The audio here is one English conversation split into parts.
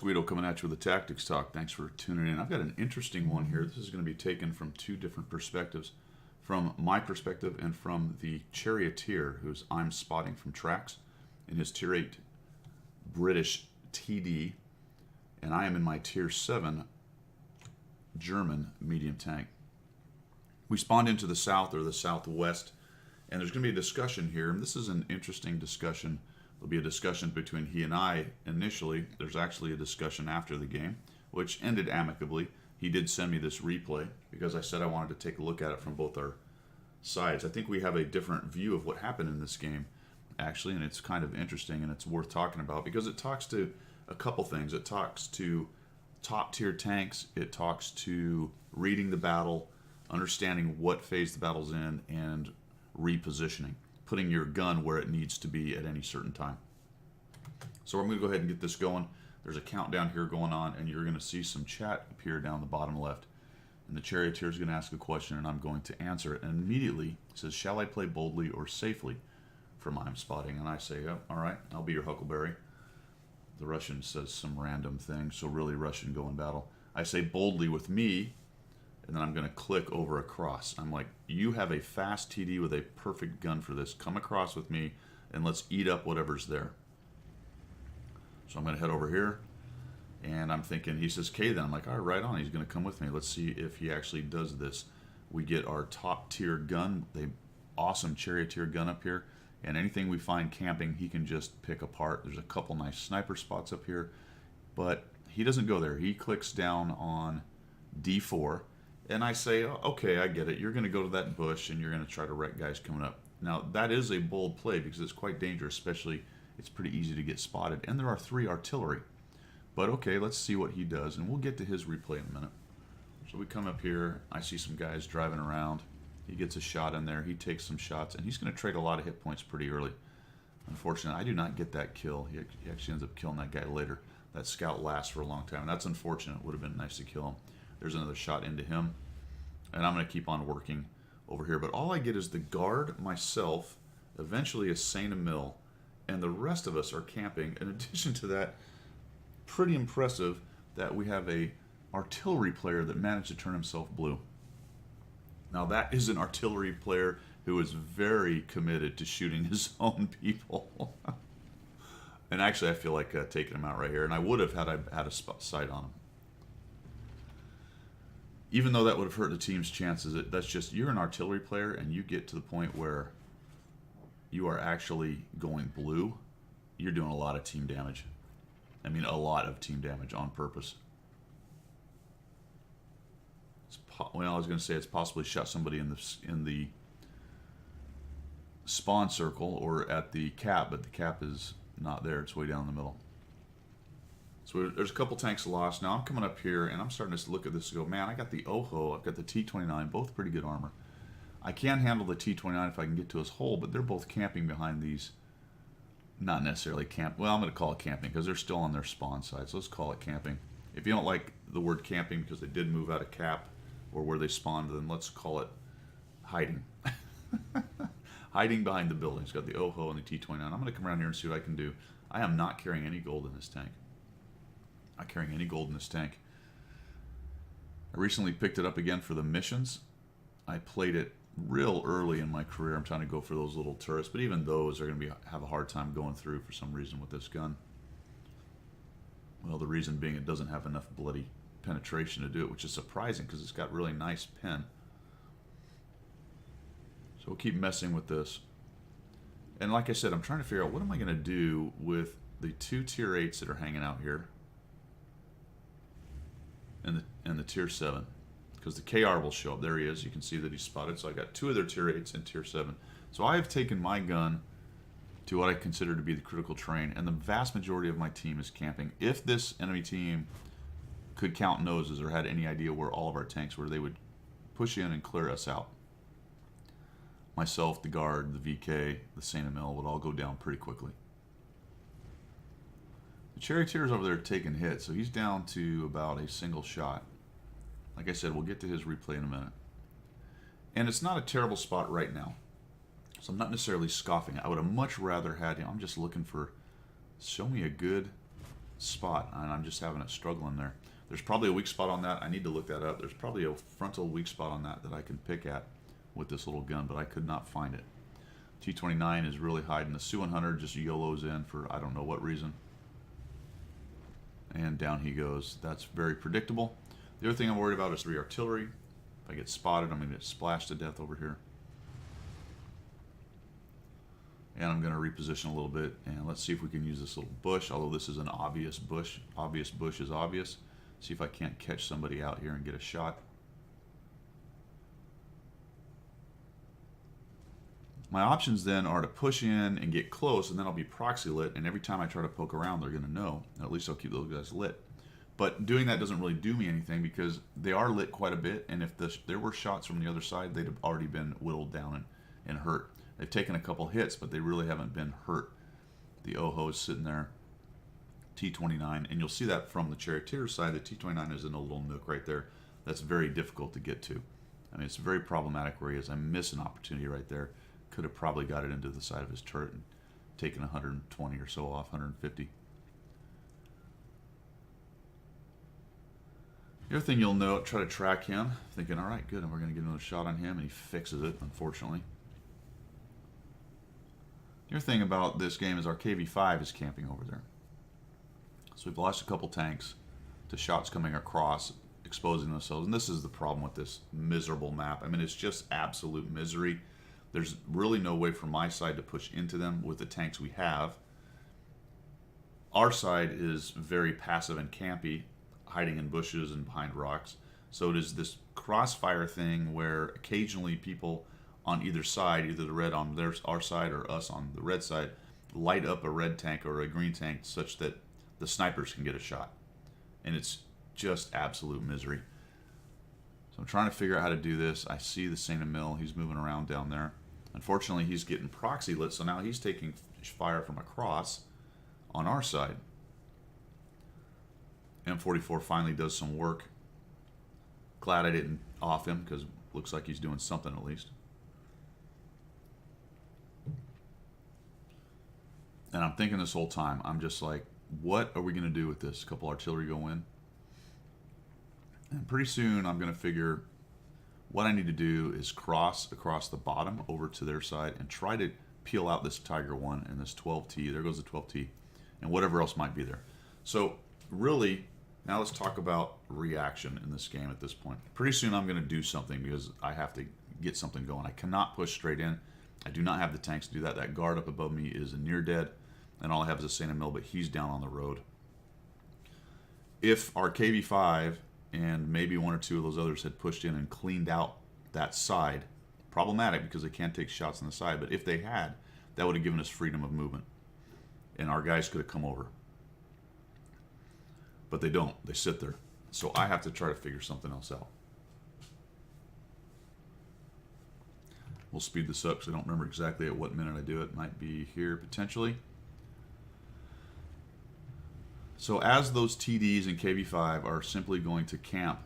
Guido coming at you with the Tactics Talk. Thanks for tuning in. I've got an interesting one here. This is going to be taken from two different perspectives. From my perspective and from the charioteer, who's I'm spotting from tracks in his Tier 8 British TD. And I am in my Tier 7 German medium tank. We spawned into the south or the southwest, and there's going to be a discussion here. And this is an interesting discussion. There'll be a discussion between he and I initially. There's actually a discussion after the game, which ended amicably. He did send me this replay because I said I wanted to take a look at it from both our sides. I think we have a different view of what happened in this game, actually, and it's kind of interesting and it's worth talking about because it talks to a couple things. It talks to top-tier tanks. It talks to reading the battle, understanding what phase the battle's in, and repositioning. Putting your gun where it needs to be at any certain time. So I'm going to go ahead and get this going. There's a countdown here going on, and you're going to see some chat appear down the bottom left. And the charioteer is going to ask a question, and I'm going to answer it. And immediately it says, shall I play boldly or safely from I'm spotting? And I say, oh, all right, I'll be your Huckleberry. The Russian says some random thing, so really Russian go in battle. I say boldly with me, and then I'm going to click over across. I'm like, you have a fast TD with a perfect gun for this. Come across with me, and let's eat up whatever's there. So I'm going to head over here, and I'm thinking, he says, okay, then. I'm like, all right, right on. He's going to come with me. Let's see if he actually does this. We get our top-tier gun, the awesome charioteer gun up here, and anything we find camping, he can just pick apart. There's a couple nice sniper spots up here, but he doesn't go there. He clicks down on D4, and I say, oh, okay, I get it. You're going to go to that bush, and you're going to try to wreck guys coming up. Now, that is a bold play because it's quite dangerous, especially it's pretty easy to get spotted. And there are 3 artillery. But, okay, let's see what he does, and we'll get to his replay in a minute. So we come up here. I see some guys driving around. He gets a shot in there. He takes some shots, and he's going to trade a lot of hit points pretty early. Unfortunately, I do not get that kill. He actually ends up killing that guy later. That scout lasts for a long time, and that's unfortunate. It would have been nice to kill him. There's another shot into him, and I'm going to keep on working over here. But all I get is the guard, myself, eventually a Saint Emil, and the rest of us are camping. In addition to that, pretty impressive that we have a artillery player that managed to turn himself blue. Now that is an artillery player who is very committed to shooting his own people. And actually I feel like taking him out right here, and I would have had I had a sight on him. Even though that would have hurt the team's chances, that's just, you're an artillery player and you get to the point where you are actually going blue, you're doing a lot of team damage. I mean, a lot of team damage on purpose. Well, I was going to say it's possibly shot somebody in the spawn circle or at the cap, but the cap is not there. It's way down in the middle. So there's a couple tanks lost. Now I'm coming up here, and I'm starting to look at this and go, man, I got the OHO, I've got the T-29, both pretty good armor. I can handle the T-29 if I can get to his hole, but they're both camping behind these. Not necessarily camp. Well, I'm going to call it camping because they're still on their spawn side, so let's call it camping. If you don't like the word camping because they did move out of cap or where they spawned, then let's call it hiding. Hiding behind the buildings. Got the OHO and the T-29. I'm going to come around here and see what I can do. I am not carrying any gold in this tank. Not carrying any gold in this tank. I recently picked it up again for the missions. I played it real early in my career. I'm trying to go for those little turrets, but even those are going to have a hard time going through for some reason with this gun. Well, the reason being it doesn't have enough bloody penetration to do it, which is surprising because it's got really nice pen. So we'll keep messing with this. And like I said, I'm trying to figure out what am I going to do with the 2 tier 8s that are hanging out here and the tier 7. Because the KR will show up. There he is. You can see that he's spotted. So I got 2 of their tier 8s and tier 7. So I have taken my gun to what I consider to be the critical terrain, and the vast majority of my team is camping. If this enemy team could count noses or had any idea where all of our tanks were, they would push in and clear us out. Myself, the guard, the VK, the Saint Emil would all go down pretty quickly. The charioteer's over there taking hits, so he's down to about a single shot. Like I said, we'll get to his replay in a minute. And it's not a terrible spot right now. So I'm not necessarily scoffing. I would have much rather had him. I'm just looking for, show me a good spot, and I'm just having it struggling there. There's probably a weak spot on that. I need to look that up. There's probably a frontal weak spot on that that I can pick at with this little gun, but I could not find it. T29 is really hiding. The Su-100 just YOLOs in for I don't know what reason. And down he goes. That's very predictable. The other thing I'm worried about is 3 artillery. If I get spotted, I'm going to get splashed to death over here. And I'm going to reposition a little bit, and let's see if we can use this little bush, although this is an obvious bush. Obvious bush is obvious. See if I can't catch somebody out here and get a shot. My options then are to push in and get close, and then I'll be proxy lit, and every time I try to poke around, they're going to know. At least I'll keep those guys lit. But doing that doesn't really do me anything because they are lit quite a bit, and if there were shots from the other side, they'd have already been whittled down and hurt. They've taken a couple hits, but they really haven't been hurt. The Oho is sitting there, T29, and you'll see that from the charioteer side. The T29 is in a little nook right there. That's very difficult to get to. I mean, it's very problematic where he is. I miss an opportunity right there. Could have probably got it into the side of his turret and taken 120 or so off, 150. The other thing you'll note, try to track him, thinking, all right, good, and we're going to get another shot on him, and he fixes it, unfortunately. The other thing about this game is our KV-5 is camping over there. So we've lost a couple tanks to shots coming across, exposing themselves. And this is the problem with this miserable map. I mean, it's just absolute misery. There's really no way from my side to push into them with the tanks we have. Our side is very passive and campy, hiding in bushes and behind rocks. So it is this crossfire thing where occasionally people on either side, either the red on our side or us on the red side, light up a red tank or a green tank such that the snipers can get a shot. And it's just absolute misery. So I'm trying to figure out how to do this. I see the Saint Emil. He's moving around down there. Unfortunately, he's getting proxy lit, so now he's taking fire from across on our side. M44 finally does some work. Glad I didn't off him because it looks like he's doing something at least. And I'm thinking this whole time, I'm just like, what are we going to do with this? A couple artillery go in. And pretty soon I'm going to figure what I need to do is cross across the bottom over to their side and try to peel out this Tiger 1 and this 12T. There goes the 12T. And whatever else might be there. So really, now let's talk about reaction in this game at this point. Pretty soon I'm going to do something because I have to get something going. I cannot push straight in. I do not have the tanks to do that. That guard up above me is a near dead. And all I have is a Saint Emil, but he's down on the road. If our KV-5 and maybe one or two of those others had pushed in and cleaned out that side, problematic because they can't take shots on the side, but if they had, that would have given us freedom of movement. And our guys could have come over. But they don't. They sit there. So I have to try to figure something else out. We'll speed this up because I don't remember exactly at what minute I do it. Might be here potentially. So as those TDs and KV-5 are simply going to camp,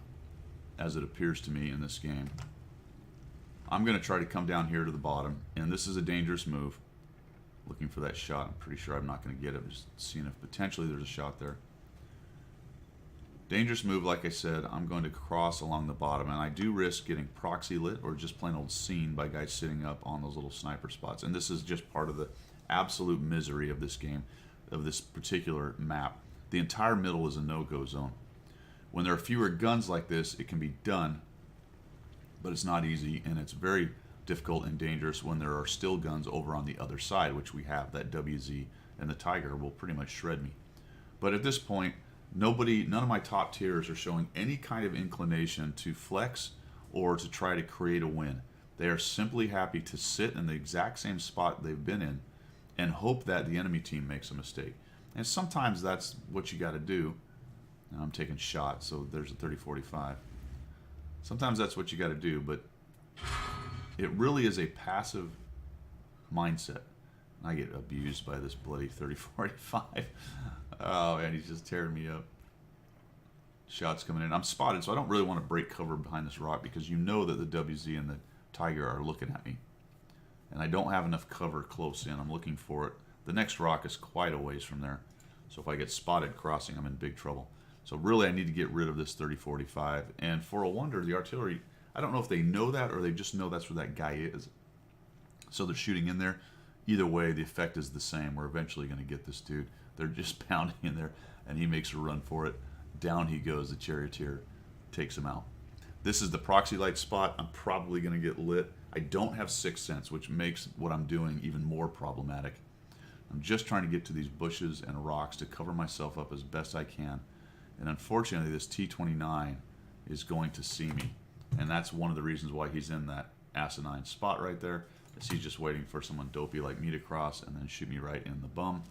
as it appears to me in this game, I'm going to try to come down here to the bottom, and this is a dangerous move. Looking for that shot. I'm pretty sure I'm not going to get it. Just seeing if potentially there's a shot there. Dangerous move, like I said. I'm going to cross along the bottom, and I do risk getting proxy lit or just plain old seen by guys sitting up on those little sniper spots. And this is just part of the absolute misery of this game, of this particular map. The entire middle is a no-go zone. When there are fewer guns like this, it can be done, but it's not easy, and it's very difficult and dangerous when there are still guns over on the other side, which we have. That WZ and the Tiger will pretty much shred me. But at this point, none of my top tiers are showing any kind of inclination to flex or to try to create a win. They are simply happy to sit in the exact same spot they've been in and hope that the enemy team makes a mistake. And sometimes that's what you got to do. Now I'm taking shots, so there's a 30-45. Sometimes that's what you got to do, but it really is a passive mindset. I get abused by this bloody 30-45. Oh, man, he's just tearing me up. Shots coming in. I'm spotted, so I don't really want to break cover behind this rock because you know that the WZ and the Tiger are looking at me. And I don't have enough cover close in. I'm looking for it. The next rock is quite a ways from there. So if I get spotted crossing, I'm in big trouble. So really, I need to get rid of this 30-45. And for a wonder, the artillery, I don't know if they know that or they just know that's where that guy is. So they're shooting in there. Either way, the effect is the same. We're eventually going to get this dude. They're just pounding in there, and he makes a run for it. Down he goes. The charioteer takes him out. This is the proxy light spot. I'm probably going to get lit. I don't have Sixth Sense, which makes what I'm doing even more problematic. I'm just trying to get to these bushes and rocks to cover myself up as best I can. And unfortunately, this T-29 is going to see me. And that's one of the reasons why he's in that asinine spot right there. Is he's just waiting for someone dopey like me to cross and then shoot me right in the bum,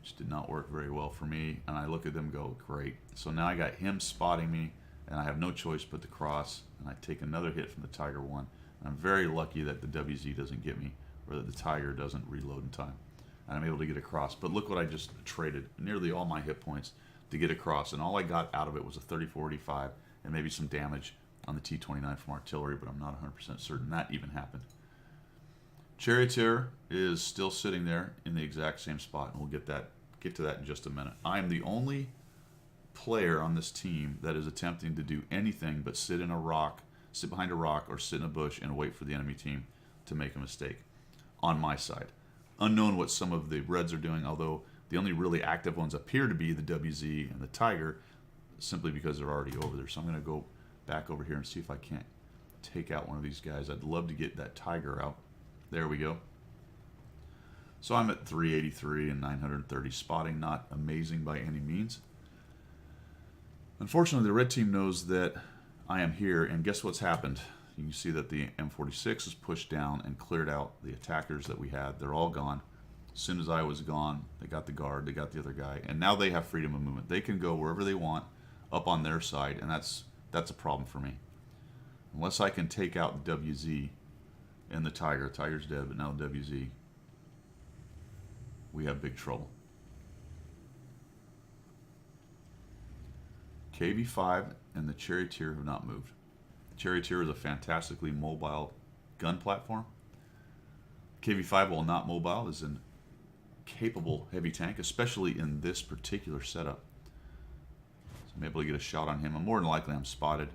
which did not work very well for me. And I look at them and go, great. So now I got him spotting me, and I have no choice but to cross. And I take another hit from the Tiger 1. And I'm very lucky that the WZ doesn't get me, or that the Tiger doesn't reload in time. And I'm able to get across. But look what I just traded. Nearly all my hit points to get across. And all I got out of it was a 30-45 and maybe some damage on the T-29 from artillery, but I'm not 100% certain that even happened. Charioteer is still sitting there in the exact same spot, and we'll get to that in just a minute. I am the only player on this team that is attempting to do anything but sit behind a rock, or sit in a bush and wait for the enemy team to make a mistake on my side. Unknown what some of the Reds are doing, although the only really active ones appear to be the WZ and the Tiger, simply because they're already over there. So I'm going to go back over here and see if I can't take out one of these guys. I'd love to get that Tiger out. There we go. So I'm at 383 and 930 spotting. Not amazing by any means. Unfortunately, the red team knows that I am here, and guess what's happened? You can see that the M46 is pushed down and cleared out the attackers that we had. They're all gone. As soon as I was gone, they got the guard, they got the other guy, and now they have freedom of movement. They can go wherever they want up on their side, and that's a problem for me. Unless I can take out the WZ and the Tiger. Tiger's dead, but now the WZ. We have big trouble. KV-5 and the Charioteer have not moved. The Charioteer is a fantastically mobile gun platform. KV-5, while not mobile, is an capable heavy tank, especially in this particular setup. So I'm able to get a shot on him. And more than likely, I'm spotted.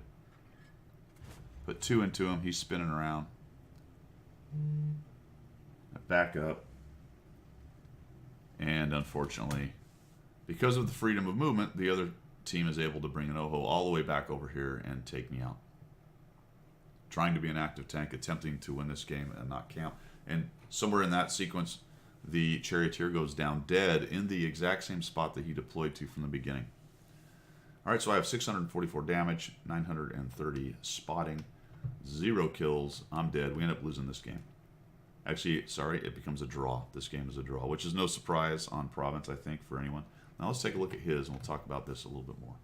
Put 2 into him. He's spinning around. I back up. And unfortunately, because of the freedom of movement, the other team is able to bring an OHO all the way back over here and take me out. Trying to be an active tank, attempting to win this game and not camp. And somewhere in that sequence, the Charioteer goes down dead in the exact same spot that he deployed to from the beginning. All right, so I have 644 damage, 930 spotting, 0 kills. I'm dead. We end up losing this game. Actually, sorry, it becomes a draw. This game is a draw, which is no surprise on Province, I think, for anyone. Now let's take a look at his, and we'll talk about this a little bit more.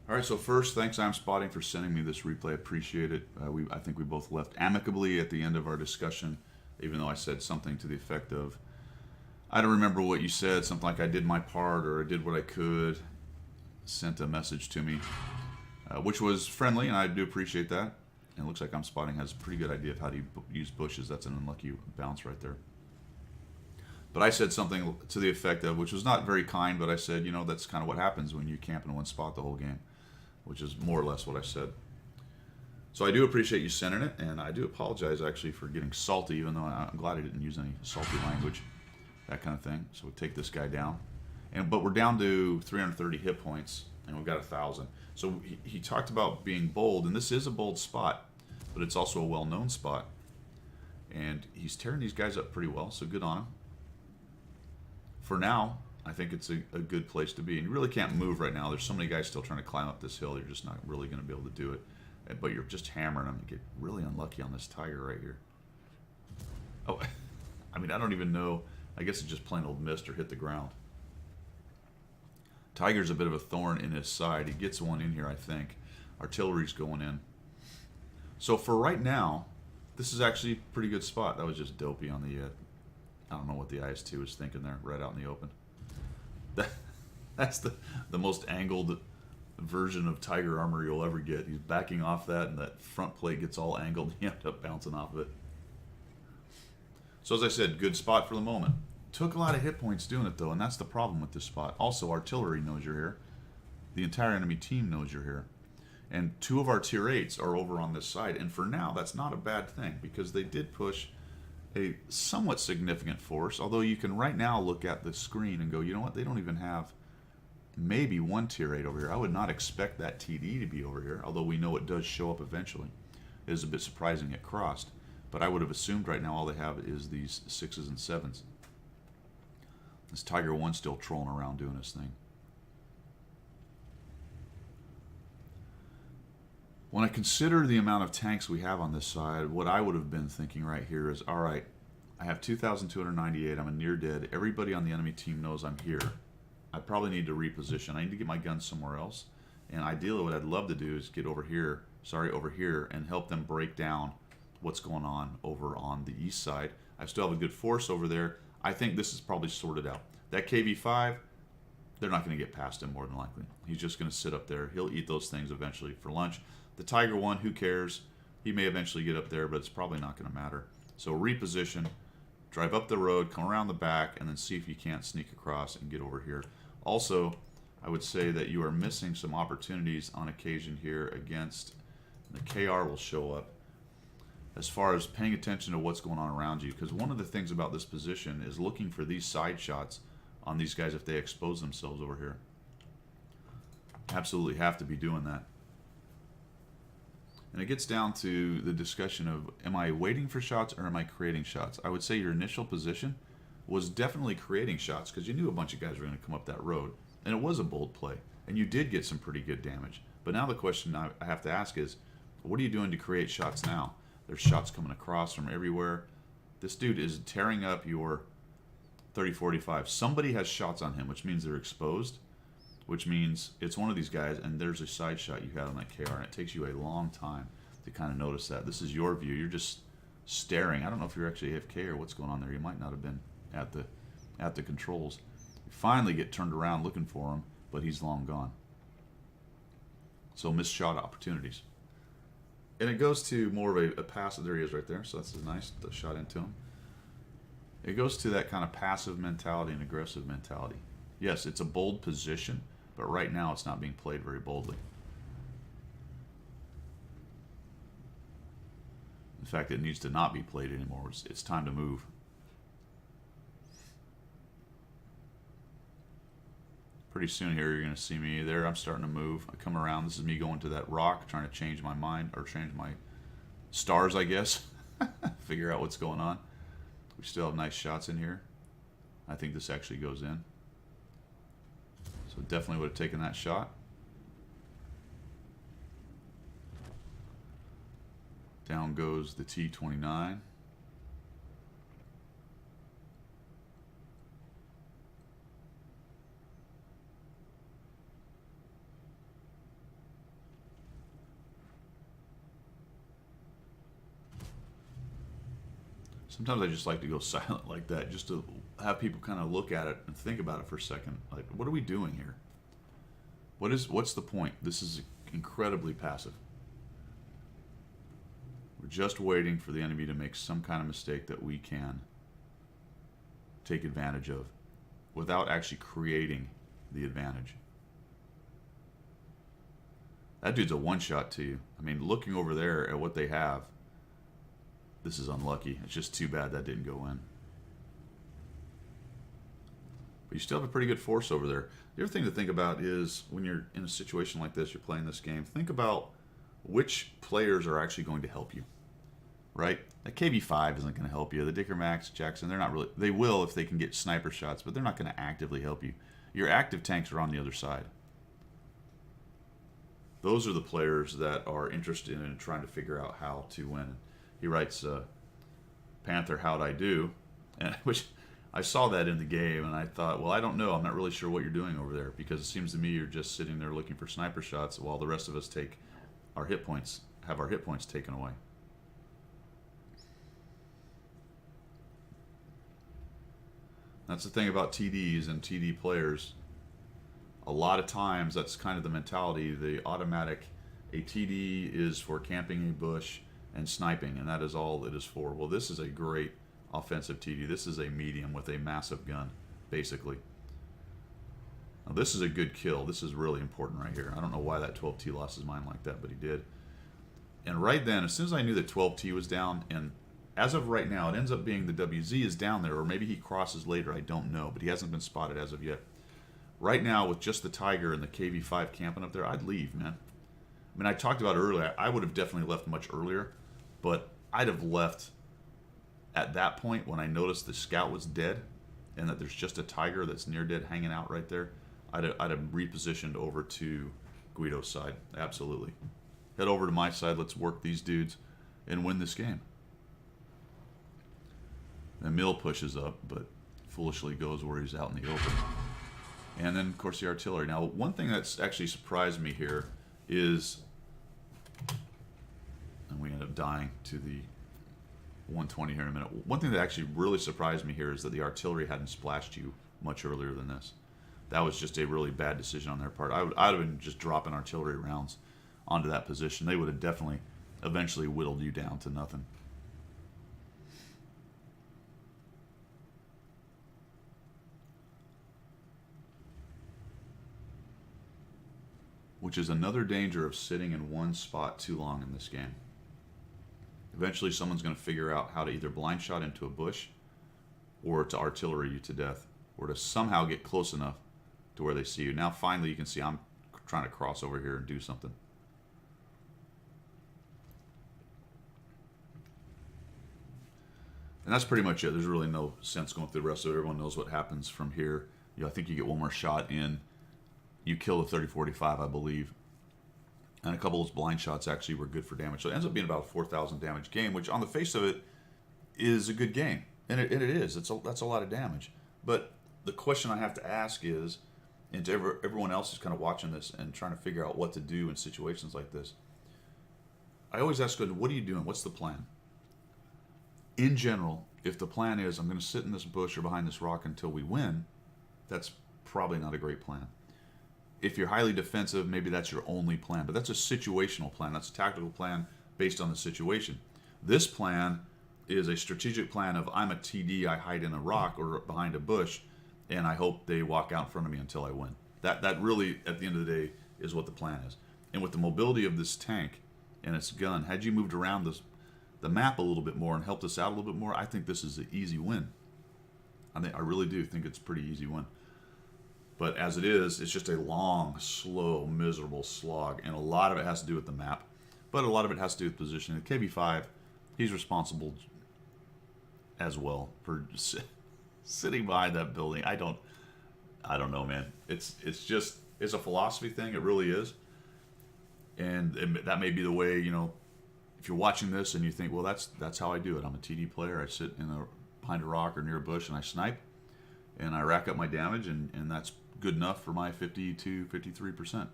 All right, so first, thanks I'm Spotting for sending me this replay. I appreciate it. I think we both left amicably at the end of our discussion, even though I said something to the effect of, I don't remember what you said, something like I did my part or I did what I could, sent a message to me, which was friendly, and I do appreciate that. And it looks like I'm Spotting has a pretty good idea of how to use bushes. That's an unlucky bounce right there. But I said something to the effect of, which was not very kind, but I said, you know, that's kind of what happens when you camp in one spot the whole game, which is more or less what I said. So I do appreciate you sending it, and I do apologize actually for getting salty, even though I'm glad I didn't use any salty language, that kind of thing. So we take this guy down, but we're down to 330 hit points, and we've got 1,000. So he talked about being bold, and this is a bold spot, but it's also a well-known spot. And he's tearing these guys up pretty well, so good on him. For now, I think it's a good place to be. And you really can't move right now. There's so many guys still trying to climb up this hill. You're just not really going to be able to do it. But you're just hammering them. You get really unlucky on this Tiger right here. Oh, I mean, I don't even know. I guess it just plain old missed or hit the ground. Tiger's a bit of a thorn in his side. He gets one in here, I think. Artillery's going in. So for right now, this is actually a pretty good spot. That was just dopey on the... I don't know what the IS-2 was thinking there, right out in the open. That's the most angled version of Tiger armor you'll ever get. He's backing off that, and that front plate gets all angled. He ended up bouncing off of it. So as I said, good spot for the moment. Took a lot of hit points doing it, though, and that's the problem with this spot. Also, artillery knows you're here. The entire enemy team knows you're here. And 2 of our tier 8s are over on this side. And for now, that's not a bad thing, because they did push a somewhat significant force. Although you can right now look at the screen and go, you know what, they don't even have maybe 1 tier 8 over here. I would not expect that TD to be over here, although we know it does show up eventually. It is a bit surprising it crossed. But I would have assumed right now all they have is these 6s and 7s. This Tiger 1 still trolling around doing his thing. When I consider the amount of tanks we have on this side, what I would have been thinking right here is, all right, I have 2,298. I'm a near dead. Everybody on the enemy team knows I'm here. I probably need to reposition. I need to get my guns somewhere else. And ideally what I'd love to do is get over here, and help them break down what's going on over on the east side. I still have a good force over there. I think this is probably sorted out. That KV-5, they're not going to get past him more than likely. He's just going to sit up there. He'll eat those things eventually for lunch. The Tiger 1, who cares? He may eventually get up there, but it's probably not going to matter. So reposition, drive up the road, come around the back, and then see if you can't sneak across and get over here. Also, I would say that you are missing some opportunities on occasion here against the KR will show up as far as paying attention to what's going on around you, because one of the things about this position is looking for these side shots on these guys if they expose themselves over here. Absolutely have to be doing that. And it gets down to the discussion of, am I waiting for shots or am I creating shots? I would say your initial position was definitely creating shots, because you knew a bunch of guys were going to come up that road, and it was a bold play, and you did get some pretty good damage. But now the question I have to ask is, what are you doing to create shots now? There's shots coming across from everywhere. This dude is tearing up your 30-45. Somebody has shots on him, which means they're exposed, which means it's one of these guys, and there's a side shot you had on that KR, and it takes you a long time to kind of notice that. This is your view. You're just staring. I don't know if you're actually AFK or what's going on there. You might not have been at the controls. You finally get turned around looking for him, but he's long gone. So missed shot opportunities. And it goes to more of a passive. There he is right there. So that's a nice shot into him. It goes to that kind of passive mentality and aggressive mentality. Yes, it's a bold position, but right now it's not being played very boldly. In fact, it needs to not be played anymore. It's time to move. Pretty soon here you're going to see me there. I'm starting to move. I come around. This is me going to that rock, trying to change my mind, or change my stars, I guess. Figure out what's going on. We still have nice shots in here. I think this actually goes in. So definitely would have taken that shot. Down goes the T-29. Sometimes I just like to go silent like that, just to have people kind of look at it and think about it for a second. Like, what are we doing here? What's the point? This is incredibly passive. We're just waiting for the enemy to make some kind of mistake that we can take advantage of without actually creating the advantage. That dude's a one-shot to you. I mean, looking over there at what they have, this is unlucky. It's just too bad that didn't go in. But you still have a pretty good force over there. The other thing to think about is when you're in a situation like this, you're playing this game, think about which players are actually going to help you, right? That KB5 isn't going to help you. The Dicker Max, Jackson, they're not really, they will if they can get sniper shots, but they're not going to actively help you. Your active tanks are on the other side. Those are the players that are interested in trying to figure out how to win. He writes, Panther, how'd I do? And which I saw that in the game, and I thought, well, I don't know. I'm not really sure what you're doing over there, because it seems to me you're just sitting there looking for sniper shots while the rest of us take our hit points, have our hit points taken away. That's the thing about TDs and TD players. A lot of times, that's kind of the mentality. The automatic, a TD is for camping a bush and sniping, and that is all it is for. Well, this is a great offensive TD. This is a medium with a massive gun, basically. Now, this is a good kill. This is really important right here. I don't know why that 12T lost his mind like that, but he did. And right then, as soon as I knew that 12T was down, and as of right now, it ends up being the WZ is down there, or maybe he crosses later, I don't know, but he hasn't been spotted as of yet. Right now, with just the Tiger and the KV-5 camping up there, I'd leave, man. I mean, I talked about it earlier. I would have definitely left much earlier, but I'd have left at that point when I noticed the scout was dead and that there's just a Tiger that's near dead hanging out right there. I'd have repositioned over to Guido's side. Absolutely. Head over to my side. Let's work these dudes and win this game. And Mill pushes up, but foolishly goes where he's out in the open. And then, of course, the artillery. Now, one thing that's actually surprised me here is, and we end up dying to the 120 here in a minute. One thing that actually really surprised me here is that the artillery hadn't splashed you much earlier than this. That was just a really bad decision on their part. I'd have been just dropping artillery rounds onto that position. They would have definitely eventually whittled you down to nothing. Which is another danger of sitting in one spot too long in this game. Eventually someone's going to figure out how to either blind shot into a bush or to artillery you to death, or to somehow get close enough to where they see you. Now finally you can see I'm trying to cross over here and do something. And that's pretty much it. There's really no sense going through the rest of it. Everyone knows what happens from here. I think you get one more shot in. You kill the 3045, I believe. And a couple of those blind shots actually were good for damage. So it ends up being about a 4,000 damage game, which on the face of it is a good game. And it is. That's a lot of damage. But the question I have to ask is, and to everyone else who's kind of watching this and trying to figure out what to do in situations like this, I always ask, what are you doing? What's the plan? In general, if the plan is I'm going to sit in this bush or behind this rock until we win, that's probably not a great plan. If you're highly defensive, maybe that's your only plan. But that's a situational plan. That's a tactical plan based on the situation. This plan is a strategic plan of I'm a TD, I hide in a rock or behind a bush, and I hope they walk out in front of me until I win. That really, at the end of the day, is what the plan is. And with the mobility of this tank and its gun, had you moved around the map a little bit more and helped us out a little bit more, I think this is an easy win. I really do think it's a pretty easy win. But as it is, it's just a long, slow, miserable slog. And a lot of it has to do with the map. But a lot of it has to do with positioning. The KV-5, he's responsible as well for sitting behind that building. I don't know, man. It's a philosophy thing. It really is. And that may be the way, if you're watching this and you think, well, that's how I do it. I'm a TD player. I sit behind a rock or near a bush and I snipe. And I rack up my damage, and that's good enough for my 52, 53%.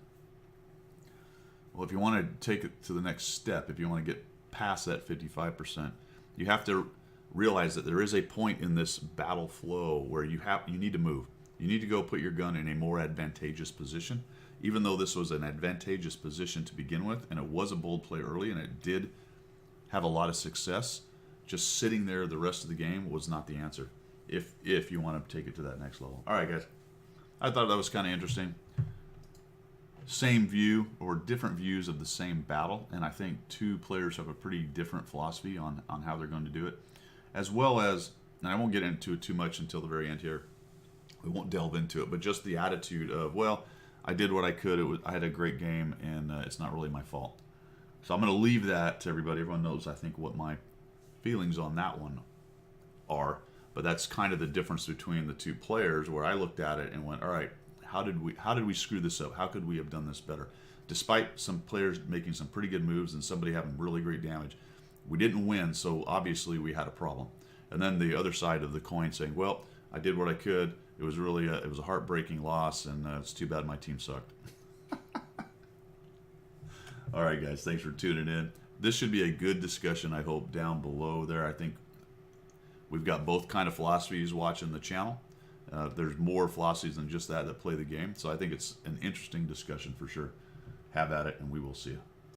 Well, if you want to take it to the next step, if you want to get past that 55%, you have to realize that there is a point in this battle flow where you need to move. You need to go put your gun in a more advantageous position. Even though this was an advantageous position to begin with, and it was a bold play early, and it did have a lot of success, just sitting there the rest of the game was not the answer. If you want to take it to that next level. All right, guys. I thought that was kind of interesting. Same view or different views of the same battle, and I think two players have a pretty different philosophy on how they're going to do it, as well as, and I won't get into it too much until the very end here. We won't delve into it, but just the attitude of, well, I did what I could. I had a great game, and it's not really my fault. So I'm going to leave that to everybody. Everyone knows, I think, what my feelings on that one are. But that's kind of the difference between the two players, where I looked at it and went, all right, how did we screw this up? How could we have done this better? Despite some players making some pretty good moves and somebody having really great damage, we didn't win, so obviously we had a problem. And then the other side of the coin saying, well, I did what I could. It was really it was a heartbreaking loss, and it's too bad my team sucked. All right, guys, thanks for tuning in. This should be a good discussion, I hope, down below there. I think we've got both kind of philosophies watching the channel. There's more philosophies than just that play the game. So I think it's an interesting discussion for sure. Have at it, and we will see you.